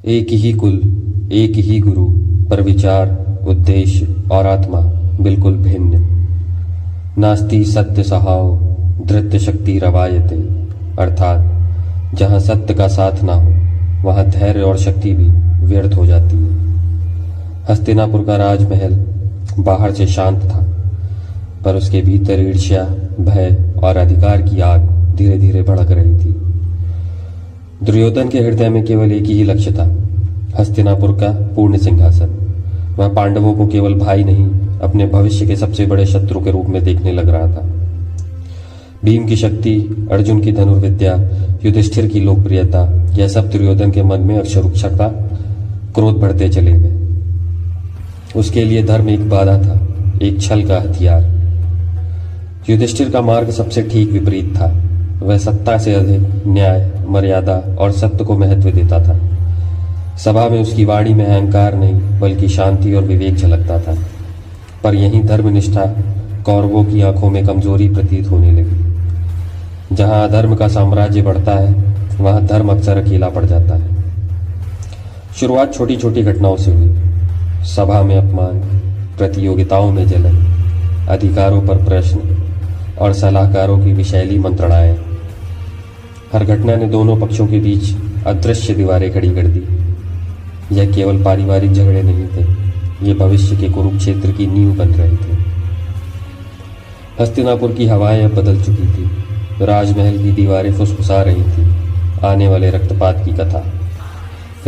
एक ही कुल, एक ही गुरु, पर विचार, उद्देश्य और आत्मा बिल्कुल भिन्न। नास्ति सत्य सहाव धृत्य शक्ति रवायते, अर्थात जहाँ सत्य का साथ ना हो वहाँ धैर्य और शक्ति भी व्यर्थ हो जाती है। हस्तिनापुर का राजमहल बाहर से शांत था, पर उसके भीतर ईर्ष्या, भय और अधिकार की आग धीरे धीरे भड़क रही थी। दुर्योधन के हृदय में केवल एक ही लक्ष्य था, हस्तिनापुर का पूर्ण सिंहासन। वह पांडवों को केवल भाई नहीं, अपने भविष्य के सबसे बड़े शत्रु के रूप में देखने लग रहा था। भीम की शक्ति, अर्जुन की धनुर्विद्या, युधिष्ठिर की लोकप्रियता, यह सब दुर्योधन के मन में अक्षरुक्षा का क्रोध बढ़ते चले गए। उसके लिए धर्म एक बाधा था, एक छल का हथियार। युधिष्ठिर का मार्ग सबसे ठीक विपरीत था। वह सत्ता से अधिक न्याय, मर्यादा और सत्य को महत्व देता था। सभा में उसकी वाणी में अहंकार नहीं, बल्कि शांति और विवेक झलकता था। पर यही धर्मनिष्ठा कौरवों की आंखों में कमजोरी प्रतीत होने लगी। जहां अधर्म का साम्राज्य बढ़ता है, वहां धर्म अक्सर अकेला पड़ जाता है। शुरुआत छोटी छोटी घटनाओं से हुई। सभा में अपमान, प्रतियोगिताओं में जलन, अधिकारों पर प्रश्न और सलाहकारों की विषैली मंत्रणाएं। हर घटना ने दोनों पक्षों के बीच अदृश्य दीवारें खड़ी कर दी। यह केवल पारिवारिक झगड़े नहीं थे, ये भविष्य के कुरुक्षेत्र की नींव बन रहे थे। हस्तिनापुर की हवाएं अब बदल चुकी थी। राजमहल की दीवारें फुसफुसा रही थी आने वाले रक्तपात की कथा।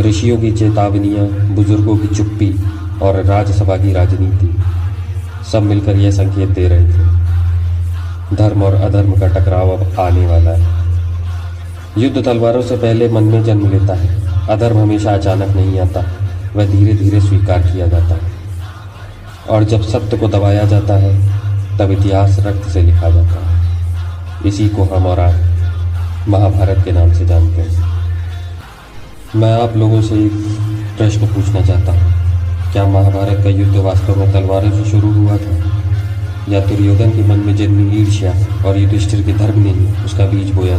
ऋषियों की चेतावनियां, बुजुर्गों की चुप्पी और राज्यसभा की राजनीति सब मिलकर यह संकेत दे रहे थे, धर्म और अधर्म का टकराव अब आने वाला है। युद्ध तलवारों से पहले मन में जन्म लेता है। अधर्म हमेशा अचानक नहीं आता, वह धीरे धीरे स्वीकार किया जाता है। और जब सत्य को दबाया जाता है, तब इतिहास रक्त से लिखा जाता है। इसी को हम और आप महाभारत के नाम से जानते हैं। मैं आप लोगों से एक प्रश्न पूछना चाहता हूँ, क्या महाभारत का युद्ध वास्तव में तलवारों से शुरू हुआ था, या दुर्योधन के मन में जन्मी ईर्ष्या और युधिष्ठिर के धर्म ने ही उसका बीज बोया?